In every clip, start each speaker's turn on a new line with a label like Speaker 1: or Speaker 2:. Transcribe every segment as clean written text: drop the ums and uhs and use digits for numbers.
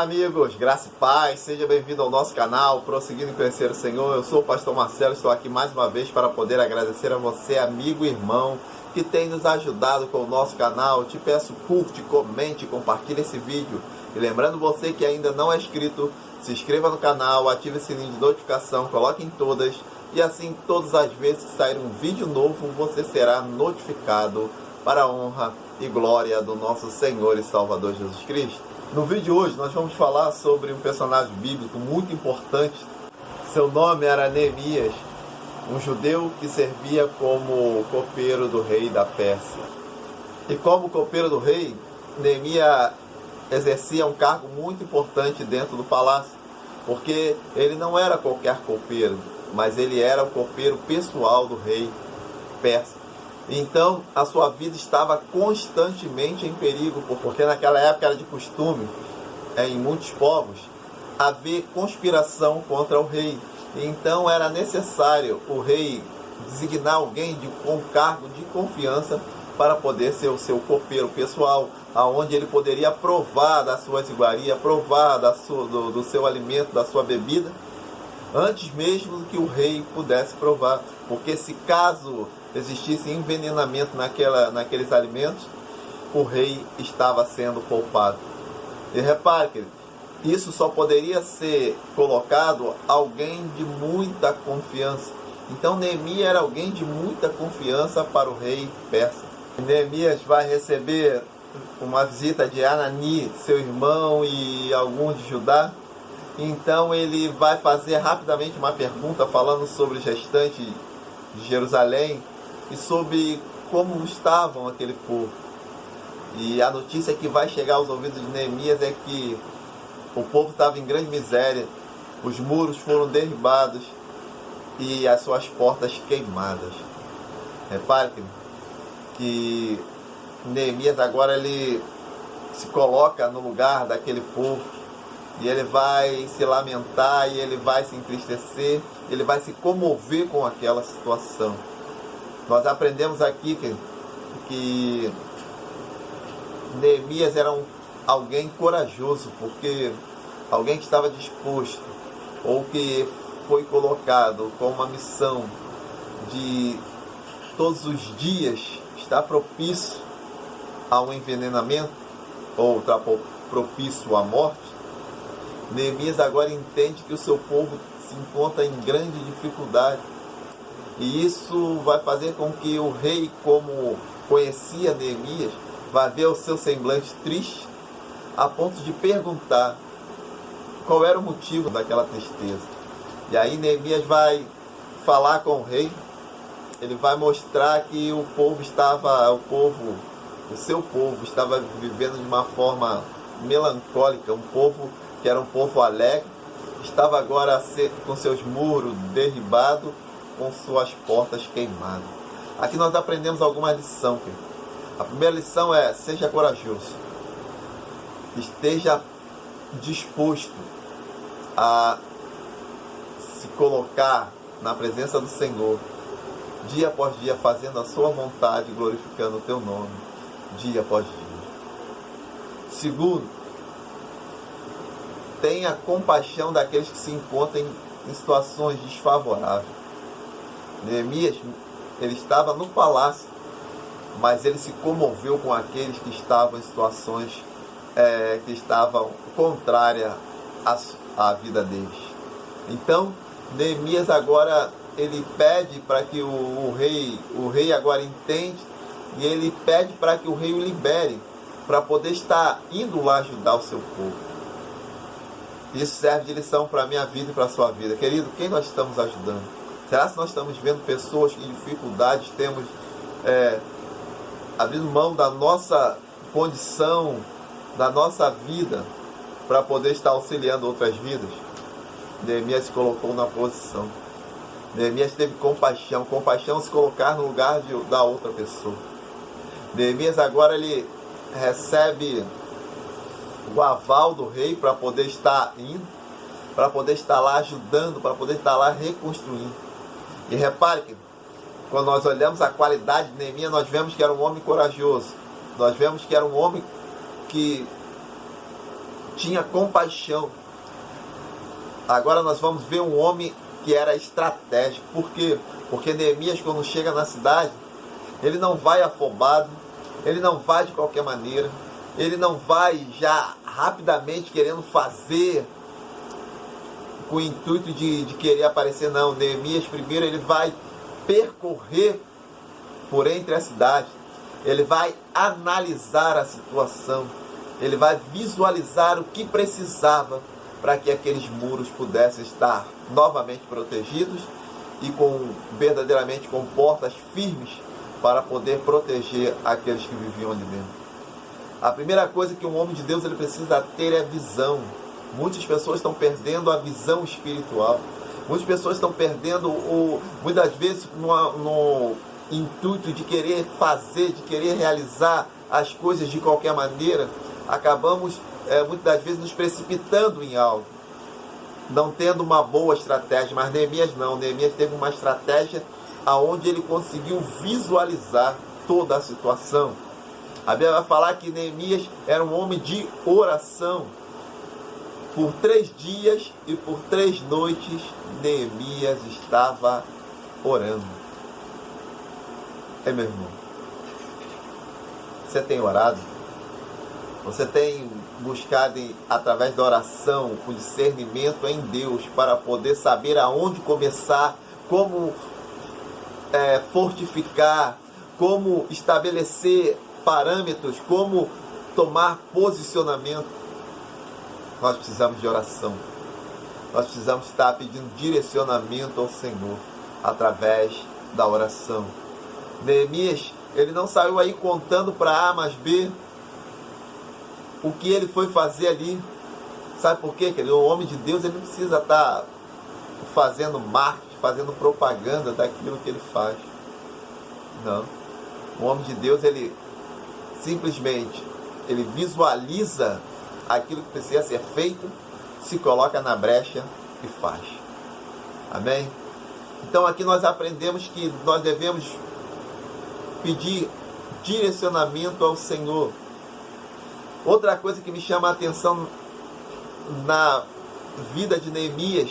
Speaker 1: Olá amigos, graça e paz, seja bem-vindo ao nosso canal, prosseguindo em conhecer o Senhor. Eu sou o pastor Marcelo, estou aqui mais uma vez para poder agradecer a você, amigo e irmão, que tem nos ajudado com o nosso canal. Te peço, curte, comente, compartilhe esse vídeo. E lembrando você que ainda não é inscrito, se inscreva no canal, ative o sininho de notificação, coloque em todas, e assim todas as vezes que sair um vídeo novo, você será notificado para a honra e glória do nosso Senhor e Salvador Jesus Cristo. No vídeo de hoje nós vamos falar sobre um personagem bíblico muito importante. Seu nome era Neemias, um judeu que servia como copeiro do rei da Pérsia. E como copeiro do rei, Neemias exercia um cargo muito importante dentro do palácio, porque ele não era qualquer copeiro, mas ele era o copeiro pessoal do rei persa. Então a sua vida estava constantemente em perigo, porque naquela época era de costume, em muitos povos, haver conspiração contra o rei. Então era necessário o rei designar alguém com cargo de confiança para poder ser o seu copeiro pessoal, aonde ele poderia provar das suas iguarias, provar do seu alimento, da sua bebida, antes mesmo que o rei pudesse provar. Porque se caso existisse envenenamento naqueles alimentos, o rei estava sendo poupado. E repare que isso só poderia ser colocado alguém de muita confiança. Então Neemias era alguém de muita confiança para o rei persa. Neemias vai receber uma visita de Anani, seu irmão, e alguns de Judá. Então ele vai fazer rapidamente uma pergunta falando sobre os restantes de Jerusalém e sobre como estavam aquele povo. E a notícia que vai chegar aos ouvidos de Neemias é que o povo estava em grande miséria, os muros foram derribados e as suas portas queimadas. Repare que Neemias agora ele se coloca no lugar daquele povo e ele vai se lamentar, e ele vai se entristecer, ele vai se comover com aquela situação. Nós aprendemos aqui que Neemias era alguém corajoso, porque alguém que estava disposto, ou que foi colocado com uma missão de todos os dias estar propício a um envenenamento, ou estar propício à morte. Neemias agora entende que o seu povo se encontra em grande dificuldade. E isso vai fazer com que o rei, como conhecia Neemias, vai ver o seu semblante triste, a ponto de perguntar qual era o motivo daquela tristeza. E aí Neemias vai falar com o rei, ele vai mostrar que o seu povo estava vivendo de uma forma melancólica, um povo que era um povo alegre, estava agora com seus muros derribados, com suas portas queimadas. Aqui nós aprendemos alguma lição. A primeira lição é: seja corajoso, esteja disposto a se colocar na presença do Senhor, dia após dia, fazendo a sua vontade, glorificando o teu nome, dia após dia. Segundo, tenha compaixão daqueles que se encontram em situações desfavoráveis. Neemias, ele estava no palácio, mas ele se comoveu com aqueles que estavam em situações que estavam contrárias à vida deles. Então, Neemias agora, ele pede para que o rei agora entende, e ele pede para que o rei o libere, para poder estar indo lá ajudar o seu povo. Isso serve de lição para a minha vida e para a sua vida. Querido, quem nós estamos ajudando? Será que nós estamos vendo pessoas em dificuldades, temos abrindo mão da nossa condição, da nossa vida, para poder estar auxiliando outras vidas? Neemias se colocou na posição. Neemias teve compaixão. Compaixão se colocar no lugar da outra pessoa. Neemias agora ele recebe o aval do rei para poder estar indo, para poder estar lá ajudando, para poder estar lá reconstruindo. E repare que quando nós olhamos a qualidade de Neemias, nós vemos que era um homem corajoso. Nós vemos que era um homem que tinha compaixão. Agora nós vamos ver um homem que era estratégico. Por quê? Porque Neemias, quando chega na cidade, ele não vai afobado, ele não vai de qualquer maneira, ele não vai já rapidamente querendo fazer com o intuito de querer aparecer, não. Neemias primeiro ele vai percorrer por entre a cidade, ele vai analisar a situação, ele vai visualizar o que precisava para que aqueles muros pudessem estar novamente protegidos e verdadeiramente com portas firmes para poder proteger aqueles que viviam ali dentro. A primeira coisa que um homem de Deus ele precisa ter é visão. Muitas pessoas estão perdendo a visão espiritual. Muitas pessoas estão perdendo, muitas vezes, no intuito de querer fazer, de querer realizar as coisas de qualquer maneira, acabamos, muitas das vezes, nos precipitando em algo, não tendo uma boa estratégia. Mas Neemias não. Neemias teve uma estratégia aonde ele conseguiu visualizar toda a situação. A Bíblia vai falar que Neemias era um homem de oração. Por 3 dias e por 3 noites, Neemias estava orando. Meu irmão, você tem orado? Você tem buscado, através da oração, o discernimento em Deus para poder saber aonde começar, como fortificar, como estabelecer parâmetros, como tomar posicionamento? Nós precisamos de oração. Nós precisamos estar pedindo direcionamento ao Senhor através da oração. Neemias, ele não saiu aí contando para A mais B o que ele foi fazer ali. Sabe por quê? O homem de Deus ele não precisa estar fazendo marketing, fazendo propaganda daquilo que ele faz. Não. O homem de Deus, ele simplesmente ele visualiza aquilo que precisa ser feito, se coloca na brecha e faz. Amém? Então aqui nós aprendemos que nós devemos pedir direcionamento ao Senhor. Outra coisa que me chama a atenção na vida de Neemias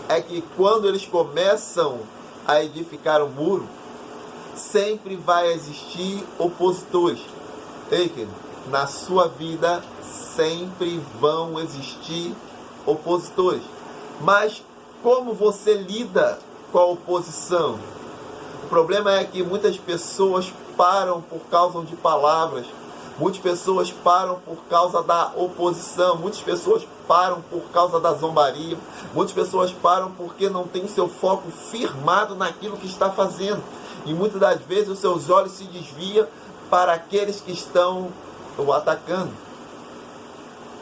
Speaker 1: é que quando eles começam a edificar o muro, sempre vai existir opositores. Ei, querido, na sua vida sempre vão existir opositores. Mas como você lida com a oposição? O problema é que muitas pessoas param por causa de palavras. Muitas pessoas param por causa da oposição. Muitas pessoas param por causa da zombaria. Muitas pessoas param porque não tem seu foco firmado naquilo que está fazendo. E muitas das vezes os seus olhos se desviam para aqueles que estão o atacando.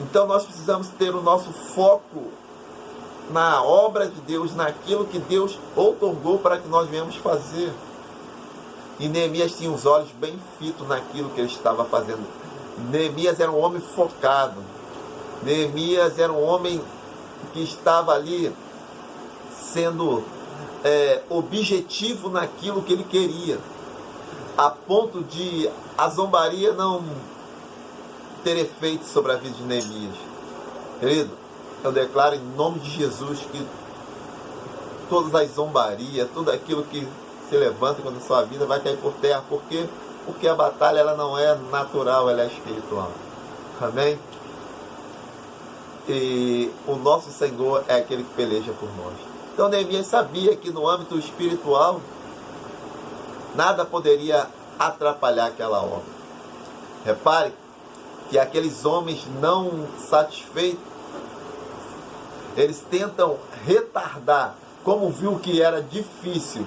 Speaker 1: Então nós precisamos ter o nosso foco na obra de Deus, naquilo que Deus outorgou para que nós venhamos fazer. E Neemias tinha os olhos bem fitos naquilo que ele estava fazendo. Neemias era um homem focado. Neemias era um homem que estava ali sendo objetivo naquilo que ele queria, a ponto de a zombaria não ter efeito sobre a vida de Neemias. Querido, eu declaro em nome de Jesus que todas as zombarias, tudo aquilo que se levanta contra a sua vida vai cair por terra. Por quê? Porque a batalha ela não é natural, ela é espiritual. Amém? E o nosso Senhor é aquele que peleja por nós. Então Neemias sabia que no âmbito espiritual nada poderia atrapalhar aquela obra. Repare que aqueles homens não satisfeitos, eles tentam retardar. Como viu que era difícil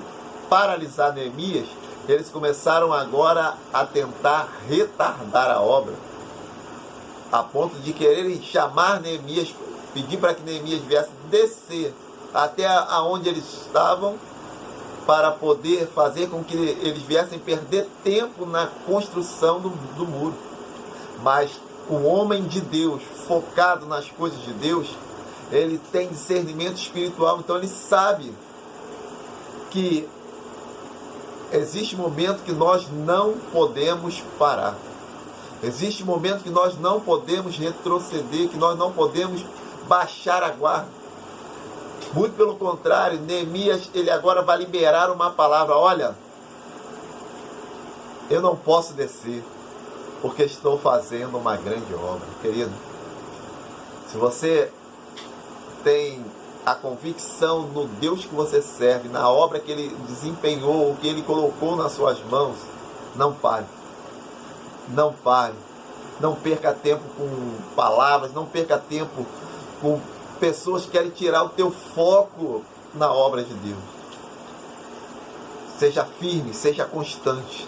Speaker 1: paralisar Neemias, eles começaram agora a tentar retardar a obra, a ponto de quererem chamar Neemias, pedir para que Neemias viesse descer até aonde eles estavam, para poder fazer com que eles viessem perder tempo na construção do muro. Mas o homem de Deus, focado nas coisas de Deus, ele tem discernimento espiritual, então ele sabe que existe um momento que nós não podemos parar. Existe momento que nós não podemos retroceder, que nós não podemos baixar a guarda. Muito pelo contrário, Neemias, ele agora vai liberar uma palavra. Olha, eu não posso descer, porque estou fazendo uma grande obra. Querido, se você tem a convicção no Deus que você serve, na obra que Ele desempenhou, que Ele colocou nas suas mãos, não pare. Não pare. Não perca tempo com palavras, não perca tempo com pessoas que querem tirar o teu foco na obra de Deus. Seja firme, seja constante.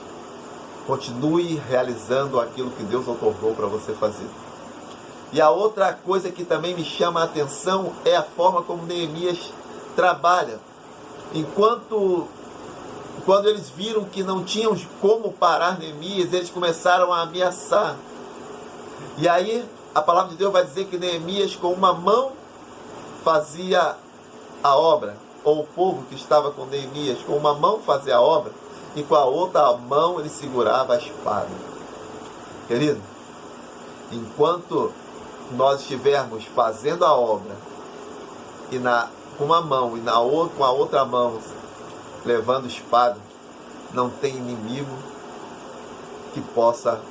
Speaker 1: Continue realizando aquilo que Deus otorgou para você fazer. E a outra coisa que também me chama a atenção é a forma como Neemias trabalha. Quando eles viram que não tinham como parar Neemias, eles começaram a ameaçar. E aí a palavra de Deus vai dizer que Neemias com uma mão fazia a obra, ou o povo que estava com Neemias com uma mão fazia a obra, e com a outra mão ele segurava a espada. Querido, enquanto nós estivermos fazendo a obra e com uma mão e com a outra mão levando espada, não tem inimigo que possa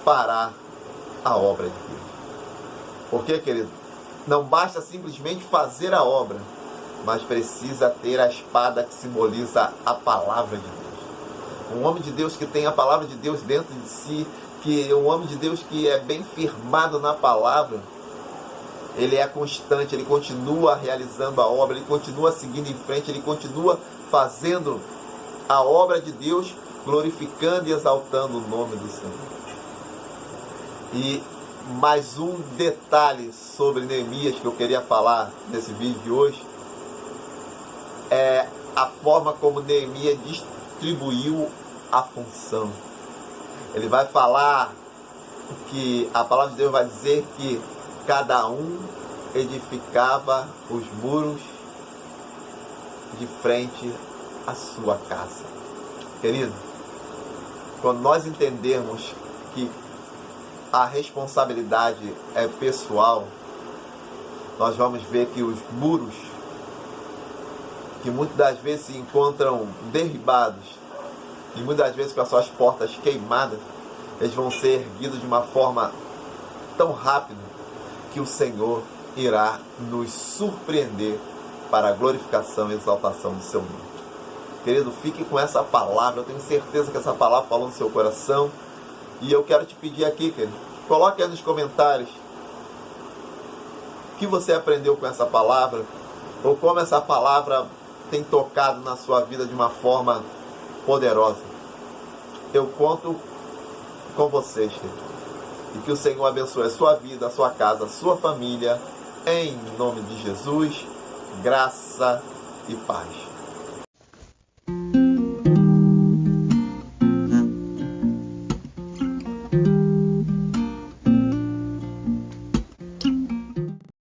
Speaker 1: parar a obra de Deus. Por quê, querido? Não basta simplesmente fazer a obra, mas precisa ter a espada que simboliza a palavra de Deus. Um homem de Deus que tem a palavra de Deus dentro de si, que um homem de Deus que é bem firmado na palavra, ele é constante, ele continua realizando a obra, ele continua seguindo em frente, ele continua fazendo a obra de Deus, glorificando e exaltando o nome do Senhor. E mais um detalhe sobre Neemias que eu queria falar nesse vídeo de hoje é a forma como Neemias distribuiu a função. Ele vai falar que a palavra de Deus vai dizer que cada um edificava os muros de frente à sua casa. Querido, quando nós entendermos que a responsabilidade é pessoal, nós vamos ver que os muros, que muitas das vezes se encontram derribados, e muitas vezes com as suas portas queimadas, eles vão ser erguidos de uma forma tão rápida que o Senhor irá nos surpreender para a glorificação e exaltação do seu nome. Querido, fique com essa palavra. Eu tenho certeza que essa palavra falou no seu coração. E eu quero te pedir aqui, querido, coloque aí nos comentários o que você aprendeu com essa palavra, ou como essa palavra tem tocado na sua vida de uma forma poderosa. Eu conto com vocês, querido. E que o Senhor abençoe a sua vida, a sua casa, a sua família. Em nome de Jesus, graça e paz.